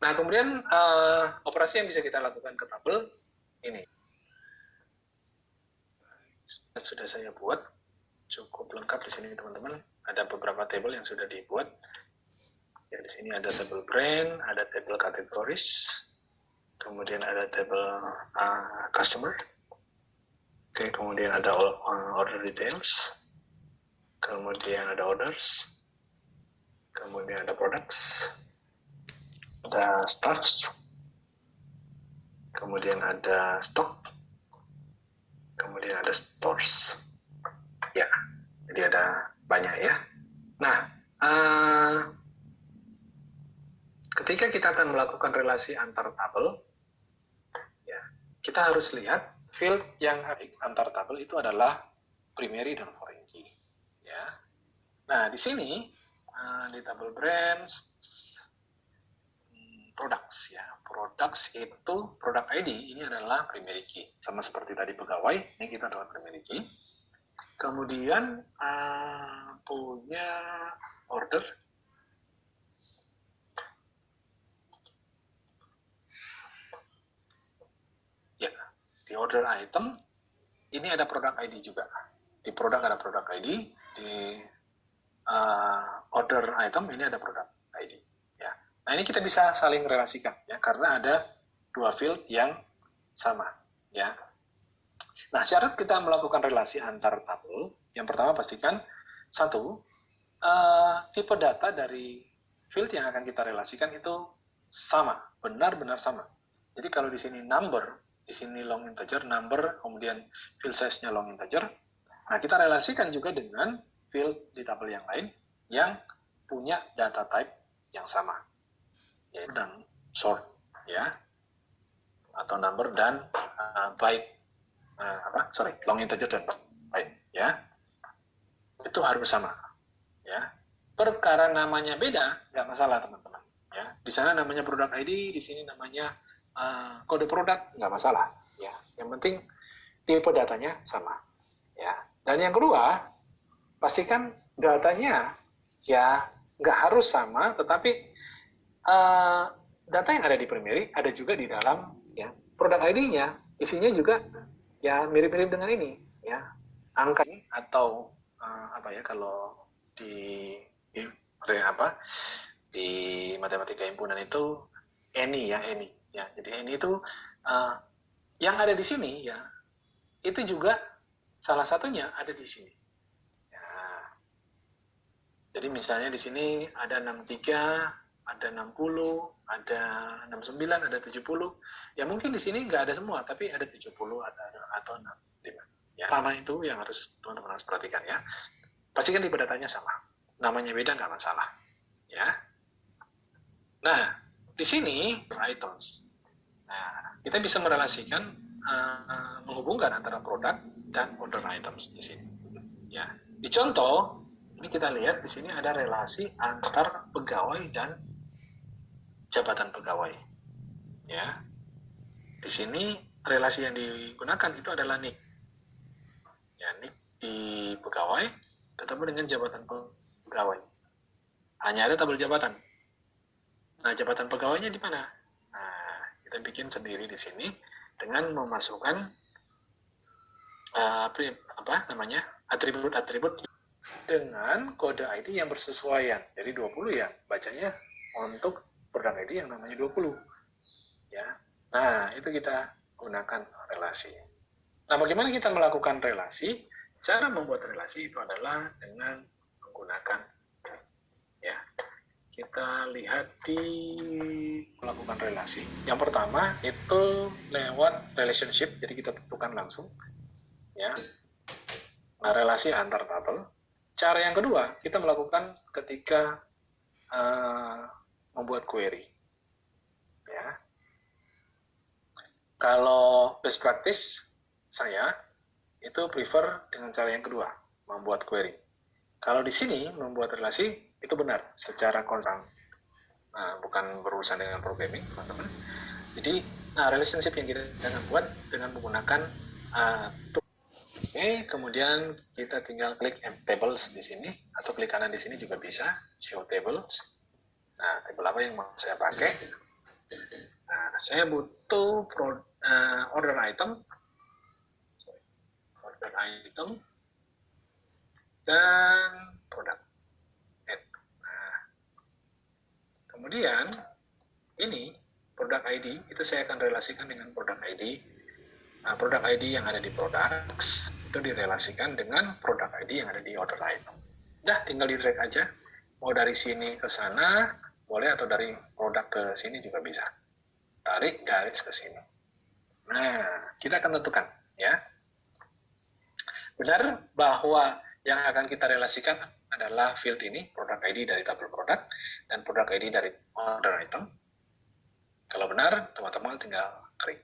Nah, kemudian operasi yang bisa kita lakukan ke tabel ini. Sudah saya buat, cukup lengkap di sini teman-teman. Ada beberapa table yang sudah dibuat. Ya, di sini ada table brand, ada table categories, kemudian ada table customer. Oke, kemudian ada order details, kemudian ada orders, kemudian ada products, ada stocks, kemudian ada stock, kemudian ada stores. Ya, jadi ada banyak ya. Nah, ketika kita akan melakukan relasi antar tabel, ya, kita harus lihat field yang antar tabel itu adalah primary dan foreign key. Ya. Nah, di sini di tabel brands, products ya. Products itu product ID ini adalah primary key. Sama seperti tadi pegawai, ini kita adalah primary key. Kemudian punya order. Ya, di order item ini ada product ID juga. Di produk ada product ID, di order item ini ada product ID. Ya. Nah, ini kita bisa saling relasikan ya karena ada dua field yang sama ya. Nah, syarat kita melakukan relasi antar tabel, yang pertama pastikan satu, tipe data dari field yang akan kita relasikan itu sama, benar-benar sama. Jadi kalau di sini number, di sini long integer, number, kemudian field size-nya long integer, nah kita relasikan juga dengan field di tabel yang lain yang punya data type yang sama, yaitu dan sort ya, atau number dan byte, long integer dan byte ya, itu harus sama ya. Perkara namanya beda nggak masalah teman-teman ya. Di sana namanya product ID, di sini namanya kode produk, nggak masalah ya. Yang penting tipe datanya sama ya. Dan yang kedua, pastikan datanya ya nggak harus sama, tetapi data yang ada di primary ada juga di dalam ya. Product ID-nya isinya juga ya mirip-mirip dengan ini ya. Angka atau kalau di matematika himpunan itu any ya. Jadi any itu yang ada di sini ya, itu juga salah satunya ada di sini. Ya. Jadi misalnya di sini ada 63, ada 60, ada 69, ada 70. Ya mungkin di sini nggak ada semua, tapi ada 70 atau 65. Ya, sama itu yang harus teman-teman harus perhatikan ya. Pastikan tipe datanya sama. Namanya beda nggak masalah. Ya. Nah, di sini items. Nah, kita bisa merelasikan menghubungkan antara produk dan order items di sini. Ya, di contoh ini kita lihat di sini ada relasi antar pegawai dan jabatan pegawai. Ya, di sini relasi yang digunakan itu adalah NIK. Ya, NIK di pegawai ketemu dengan jabatan pegawai. Hanya ada tabel jabatan. Nah, jabatan pegawainya di mana? Nah, kita bikin sendiri di sini dengan memasukkan atribut-atribut dengan kode ID yang bersesuaian. Jadi 20 ya, bacanya untuk produk ID yang namanya 20. Ya. Nah, itu kita gunakan relasi. Nah, bagaimana kita melakukan relasi? Cara membuat relasi itu adalah dengan menggunakan ya. Kita lihat di melakukan relasi. Yang pertama itu lewat relationship, jadi kita tentukan langsung ya. Nah, relasi antar tabel. Cara yang kedua kita melakukan ketika membuat query ya. Kalau best practice saya itu prefer dengan cara yang kedua, membuat query. Kalau di sini membuat relasi itu benar secara konstan. Nah, bukan berurusan dengan programming, teman-teman. Jadi, relationship yang kita akan buat dengan menggunakan Oke, kemudian kita tinggal klik add tables di sini, atau klik kanan di sini juga bisa, show tables. Nah, table apa yang mau saya pakai? Nah, saya butuh order item, dan produk. Nah, kemudian ini produk ID itu saya akan relasikan dengan produk ID. Nah, produk ID yang ada di products itu direlasikan dengan produk ID yang ada di order item. Udah, tinggal di drag aja. Mau dari sini ke sana, boleh, atau dari produk ke sini juga bisa. Tarik garis ke sini. Nah, kita akan tentukan ya. Benar bahwa yang akan kita relasikan adalah field ini, produk ID dari tabel produk dan produk ID dari order item. Kalau benar, teman-teman tinggal klik.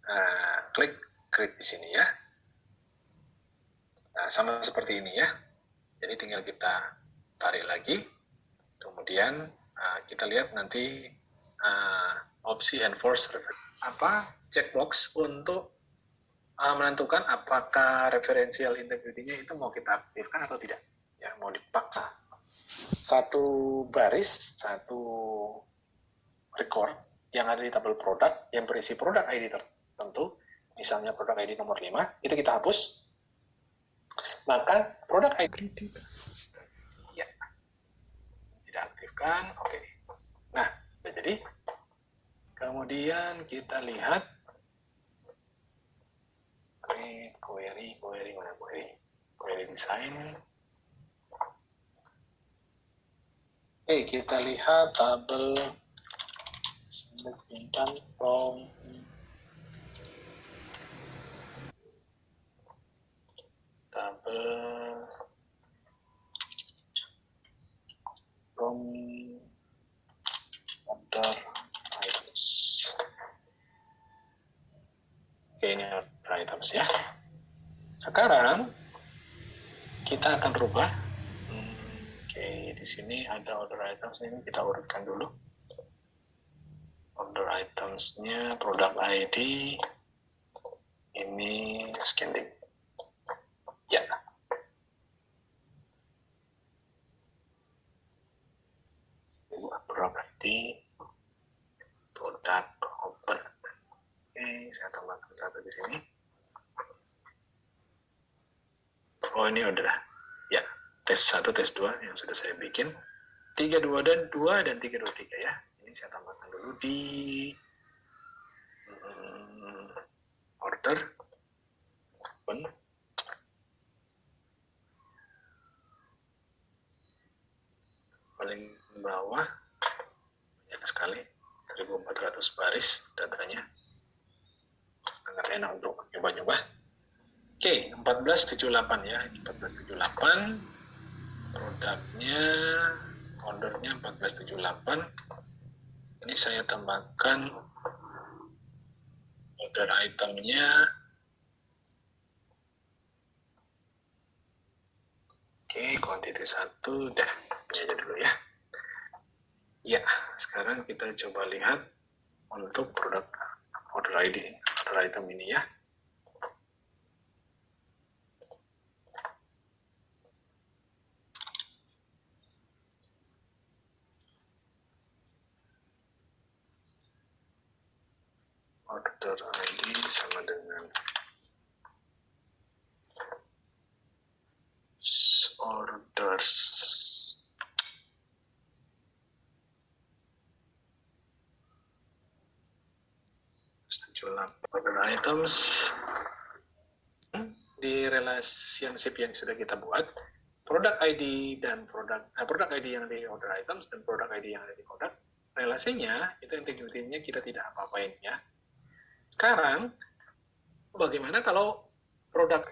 Nah, klik create di sini ya. Nah, sama seperti ini ya. Jadi tinggal kita tarik lagi. Kemudian kita lihat nanti opsi enforce checkbox untuk menentukan apakah referential integrity-nya itu mau kita aktifkan atau tidak. Ya, mau dipaksa. Satu baris, satu record yang ada di tabel produk yang berisi produk ID tertentu, misalnya produk ID nomor 5, itu kita hapus. Maka produk ID ya, tidak aktifkan. Oke. Nah, jadi kemudian kita lihat query design. Oke, kita lihat tabel bintang from order items. Oke, ini order items ya. Sekarang kita akan rubah. Oke, di sini ada order items, ini kita urutkan dulu. Order items-nya produk ID ini scanning. Ya. Produk ID produk open. Oke, saya tambahkan satu di sini. Oh, ini udah ya, tes 1, tes 2 yang sudah saya bikin. 32 dan 2 dan 323 ya. Ini saya tambahkan dulu di order open. Paling bawah banyak sekali, 1400 baris datanya. Sangat enak untuk nyoba-nyoba. Oke, 1478 ya. 1478 produknya, ordernya 1478. Ini saya tambahkan order itemnya. Oke, quantity 1 dah, ini aja dulu ya. Ya, sekarang kita coba lihat untuk produk order ID, order item ini ya. Order ID sama dengan orders. Order items di relationship yang sudah kita buat, produk ID dan produk ID yang di order items dan produk ID yang ada di produk, relasinya itu integrity-nya kita tidak apa-apain ya. Sekarang bagaimana kalau produk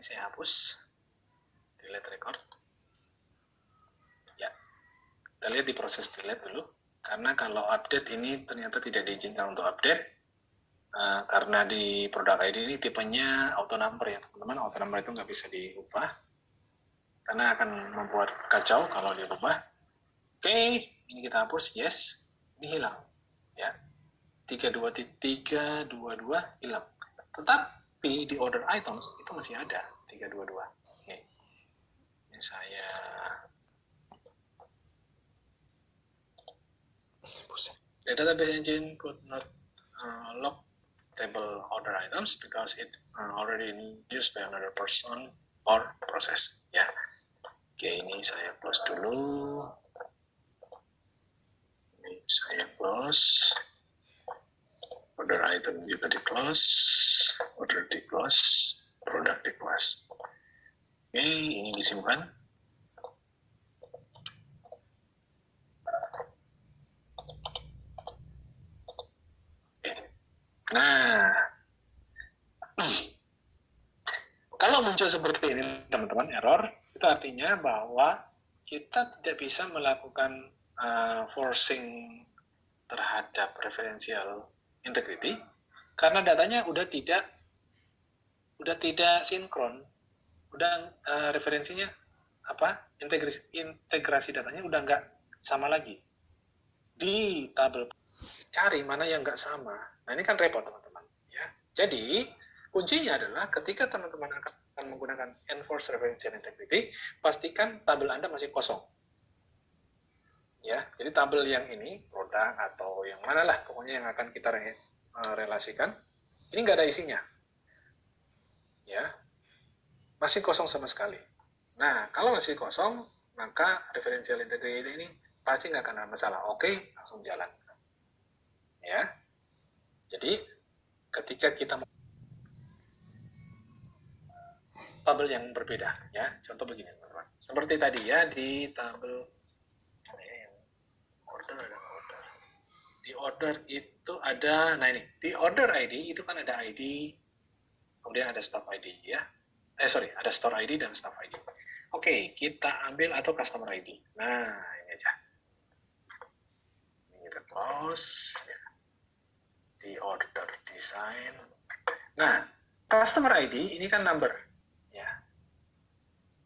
ini saya hapus, delete record ya. Kita lihat di proses delete dulu. Karena kalau update ini ternyata tidak diizinkan untuk update. Karena di product ID ini tipenya auto number ya teman-teman. Auto number itu nggak bisa diubah. Karena akan membuat kacau kalau diubah. Oke, ini kita hapus. Yes, ini hilang. Ya, 32.322 hilang. Tetapi di order items itu masih ada 322. Oke. Ini saya the database engine could not lock table order items because it already used by another person or process. Ya. Oke, ini saya close dulu. Ini saya close. Order item juga di close, order di close, product di close. Oke, ini disimpan. Oke. Nah, kalau muncul seperti ini teman-teman error, itu artinya bahwa kita tidak bisa melakukan forcing terhadap referential integrity karena datanya udah tidak sinkron, udah referensinya integrasi datanya udah nggak sama lagi. Di tabel cari mana yang nggak sama. Nah ini kan repot teman-teman ya. Jadi kuncinya adalah ketika teman-teman akan menggunakan enforce referential integrity, pastikan tabel Anda masih kosong. Ya, jadi tabel yang ini produk atau yang mana lah pokoknya yang akan kita relasikan ini nggak ada isinya, ya masih kosong sama sekali. Nah kalau masih kosong maka referential integrity ini pasti nggak akan ada masalah. Oke, langsung jalan. Ya, jadi ketika kita tabel yang berbeda, ya contoh begini teman-teman. Seperti tadi ya di tabel di order itu ada, nah ini di order ID itu kan ada ID, kemudian ada staff ID ya. Ada store ID dan staff ID. Oke, kita ambil atau customer ID. Nah, ini aja. Ini kita close ya. Di order design. Nah, customer ID ini kan number ya.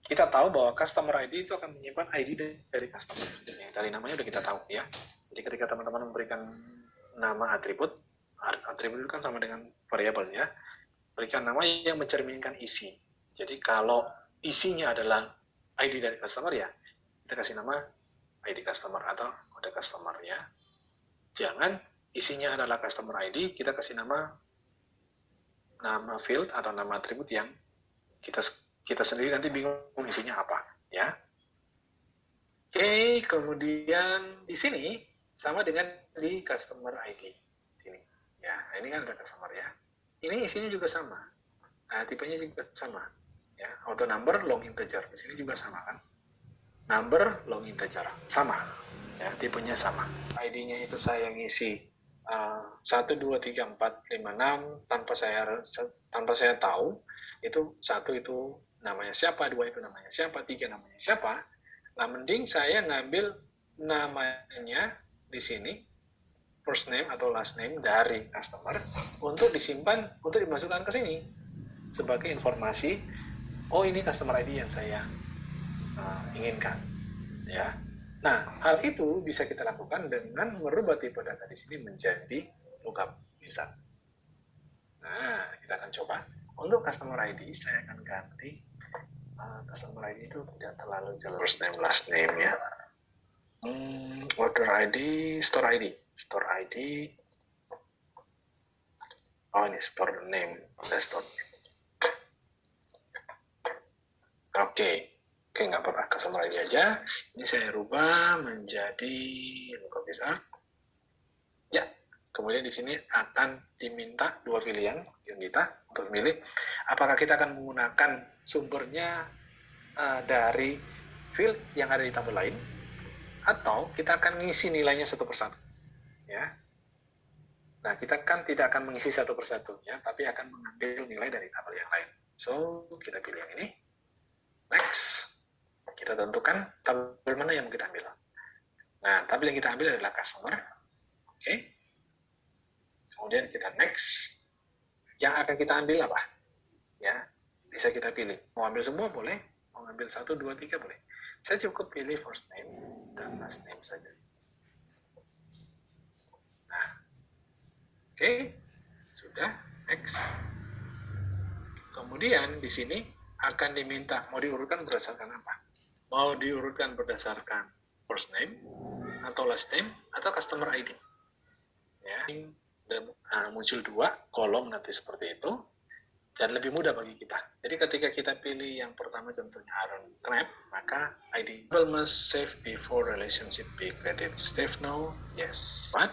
Kita tahu bahwa customer ID itu akan menyimpan ID dari customer. Dari namanya udah kita tahu ya. Jadi ketika teman-teman memberikan nama atribut itu kan sama dengan variabel ya. Berikan nama yang mencerminkan isi. Jadi kalau isinya adalah ID dari customer ya, kita kasih nama ID customer atau kode customer ya. Jangan isinya adalah customer ID, kita kasih nama field atau nama atribut yang kita sendiri nanti bingung isinya apa ya. Oke, kemudian di sini sama dengan di customer ID sini. Ya, ini kan ada customer ya. Ini isinya juga sama. Nah, tipenya juga sama. Ya, auto number long integer. Di sini juga sama kan. Number long integer. Sama. Ya, tipenya sama. ID-nya itu saya ngisi 1, 2, 3, 4, 5, 6 tanpa saya tahu itu 1 itu namanya siapa, 2 itu namanya siapa, 3 namanya siapa. Nah, mending saya ngambil namanya di sini first name atau last name dari customer untuk disimpan, untuk dimasukkan ke sini sebagai informasi. Oh, ini customer ID yang saya inginkan, ya. Nah, hal itu bisa kita lakukan dengan merubah tipe data di sini menjadi lookup bisa. Nah, kita akan coba. Untuk customer ID saya akan ganti customer ID itu tidak terlalu jelas first name last name ya. Order ID, store ID. Oh, ini store name. Ada store name. Oke, nggak apa-apa. Customer ID aja. Ini saya rubah menjadi lookup besar. Ya, kemudian di sini akan diminta 2 pilihan yang kita untuk memilih. Apakah kita akan menggunakan sumbernya dari field yang ada di tabel lain, atau kita akan mengisi nilainya satu persatu, ya. Nah, kita kan tidak akan mengisi satu persatu, ya, tapi akan mengambil nilai dari tabel yang lain. So, kita pilih yang ini. Next, kita tentukan tabel mana yang mau kita ambil. Nah, tabel yang kita ambil adalah customer. Oke. Kemudian kita next. Yang akan kita ambil apa? Ya, bisa kita pilih. Mau ambil semua boleh, mau ambil 1, 2, 3 boleh. Saya cukup pilih first name dan last name saja. Nah, oke, sudah, next. Kemudian di sini akan diminta mau diurutkan berdasarkan apa? Mau diurutkan berdasarkan first name atau last name atau customer ID. Ya, dan muncul 2 kolom nanti seperti itu. Dan lebih mudah bagi kita. Jadi ketika kita pilih yang pertama contohnya Aaron Knapp, maka ID must save before relationship be created. Save now, yes. But,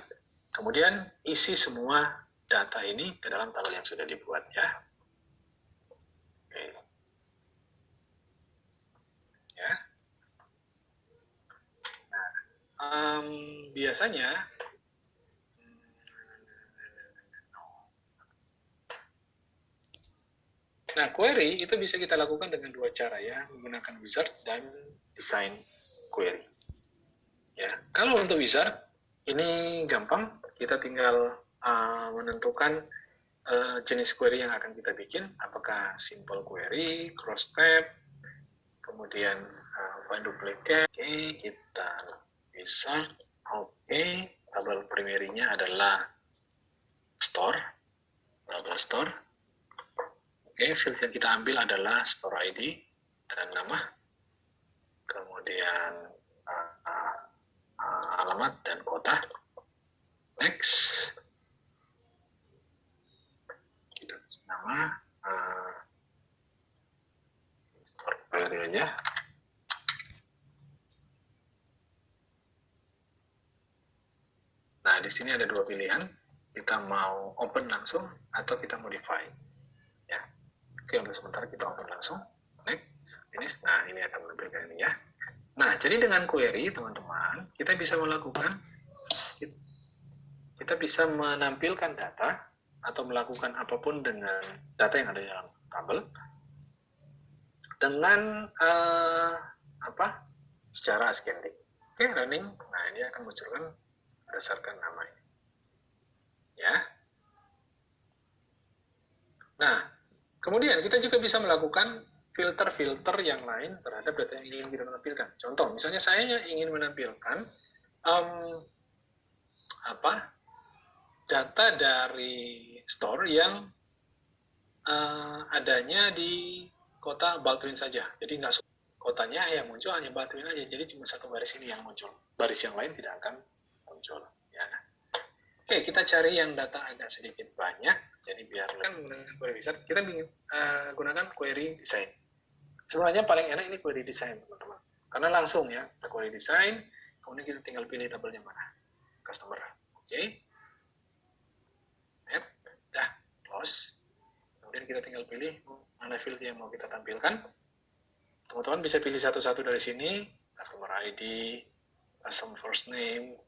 kemudian isi semua data ini ke dalam tabel yang sudah dibuat ya. Oke. Ya. Nah, biasanya nah, query itu bisa kita lakukan dengan 2 cara ya, menggunakan wizard dan design query. Ya, kalau untuk wizard ini gampang, kita tinggal menentukan jenis query yang akan kita bikin, apakah simple query, cross tab, kemudian find duplicate. Oke, kita wizard. Oke, tabel primary-nya adalah store, tabel store. Oke, field yang kita ambil adalah store ID dan nama, kemudian alamat dan kota. Next, kita kasih nama store value aja. Nah, di sini ada 2 pilihan. Kita mau open langsung atau kita modify. Ya. Oke, untuk sementara kita open langsung. Next, finish. Nah, ini akan menampilkan ini ya. Nah, jadi dengan query, teman-teman, kita bisa menampilkan data atau melakukan apapun dengan data yang ada di dalam tabel dengan secara ascending. Oke, running. Nah, ini akan munculkan berdasarkan namanya. Ya. Nah, kemudian kita juga bisa melakukan filter-filter yang lain terhadap data yang ingin kita tampilkan. Contoh, misalnya saya ingin menampilkan data dari store yang adanya di kota Baldwin saja. Jadi nggak kotanya yang muncul hanya Baldwin aja. Jadi cuma satu baris ini yang muncul. Baris yang lain tidak akan muncul. Ya. Oke, kita cari yang data agak sedikit banyak. Jadi biar menggunakan query wizard, kita gunakan query design. Sebenarnya paling enak ini query design, teman-teman. Karena langsung ya, kita query design, kemudian kita tinggal pilih tabelnya mana. Customer. Oke. Dah, close. Kemudian kita tinggal pilih mana field yang mau kita tampilkan. Teman-teman bisa pilih satu-satu dari sini, customer ID, custom first name,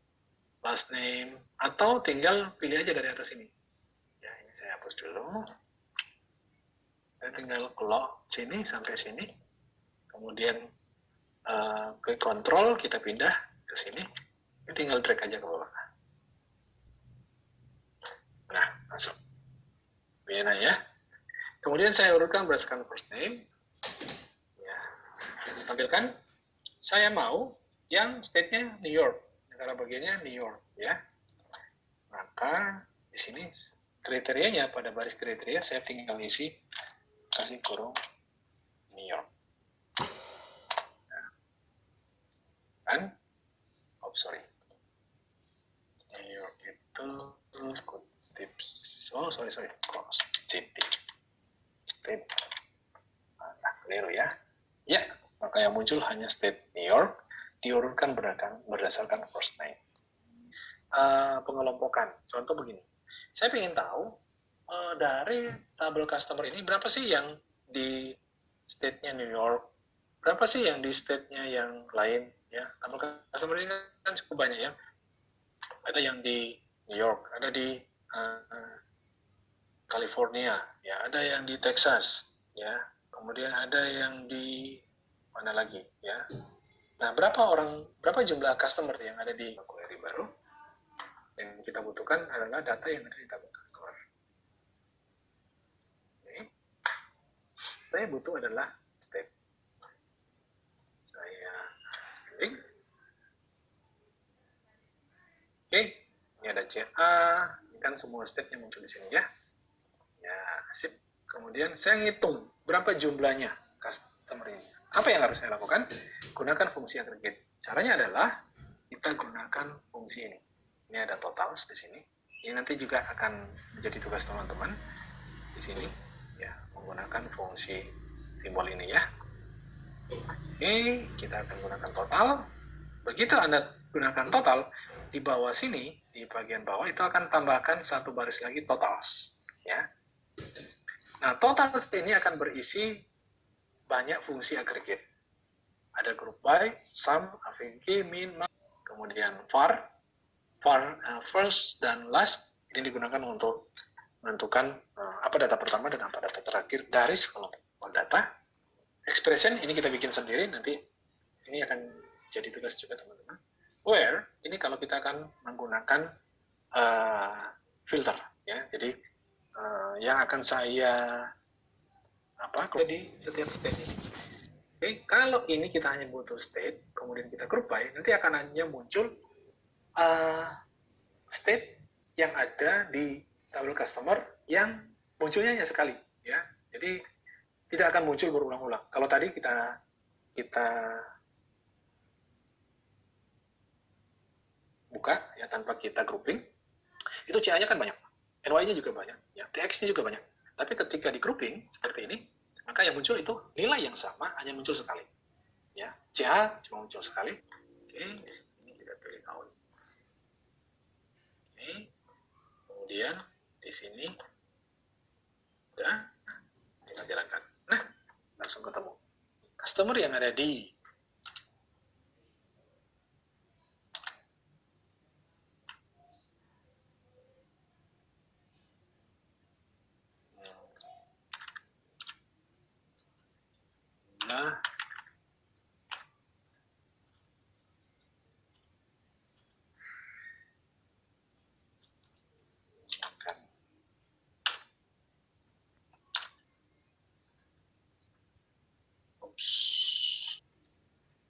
last name, atau tinggal pilih aja dari atas ini. Ya, ini saya hapus dulu. Saya tinggal lock sini sampai sini. Kemudian klik control, kita pindah ke sini. Ini tinggal drag aja ke bawah. Nah, masuk. Biar ya. Kemudian saya urutkan berdasarkan first name. Ya. Tampilkan. Saya mau yang state-nya New York. Negara bagiannya New York. Ya. Maka di sini kriterianya pada baris kriteria saya tinggal isi kasih kurung New York. Nah. Kan? Oh, sorry. New York itu kutip. Oh, sorry. Kok city. State. Nah, keliru ya. Ya, maka yang muncul hanya state New York, diurutkan berdasarkan first name. Pengelompokan. Contoh begini. Saya ingin tahu dari tabel customer ini berapa sih yang di state-nya New York, berapa sih yang di state-nya yang lain ya. Tabel customer ini kan cukup banyak ya. Ada yang di New York, ada di California, ya, ada yang di Texas, ya. Kemudian ada yang di mana lagi, ya. Nah, berapa jumlah customer yang ada di query baru? Yang kita butuhkan adalah data yang ada di tabel customer. Oke. Saya butuh adalah state. Saya scaling. Oke, ini ada CA, ini kan semua state yang muncul di sini ya. Ya, sip. Kemudian saya ngitung berapa jumlahnya customer ini. Apa yang harus saya lakukan? Gunakan fungsi aggregate. Caranya adalah kita gunakan fungsi ini. Ini ada totals di sini. Ini nanti juga akan menjadi tugas teman-teman di sini ya, menggunakan fungsi simbol ini ya. Oke, kita akan gunakan total. Begitu Anda gunakan total, di bawah sini, di bagian bawah itu akan tambahkan satu baris lagi totals ya. Nah, totals ini akan berisi banyak fungsi aggregate. Ada group by, sum, avg, min, max, kemudian var, first dan last. Ini digunakan untuk menentukan apa data pertama dan apa data terakhir dari sekelompok data. Expression ini kita bikin sendiri, nanti ini akan jadi tugas juga teman-teman. Where ini kalau kita akan menggunakan filter ya, jadi yang akan saya di setiap state ini. Oke, kalau ini kita hanya butuh state, kemudian kita group by, nanti akan hanya muncul state yang ada di tabel customer yang munculnya hanya sekali ya. Jadi tidak akan muncul berulang-ulang. Kalau tadi kita buka ya tanpa kita grouping, itu CA-nya kan banyak, NY-nya juga banyak, ya TX-nya juga banyak. Tapi ketika di grouping seperti ini, maka yang muncul itu nilai yang sama hanya muncul sekali. Ya, CA cuma muncul sekali. Oke, ini kita pilih out. Oke, kemudian di sini udah kita jalankan. Nah, langsung ketemu customer yang ada di nah,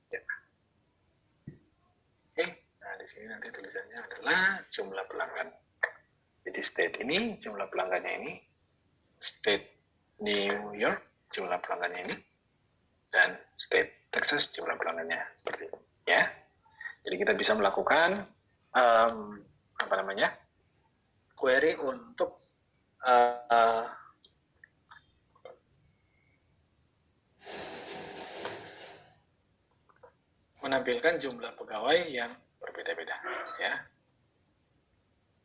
ya. Oke, nah di sini nanti tulisannya adalah jumlah pelanggan. Jadi state ini jumlah pelanggannya ini, state New York jumlah pelanggannya ini, dan state Texas jumlah pelanggannya seperti itu ya. Jadi kita bisa melakukan query untuk menampilkan jumlah pegawai yang berbeda-beda ya.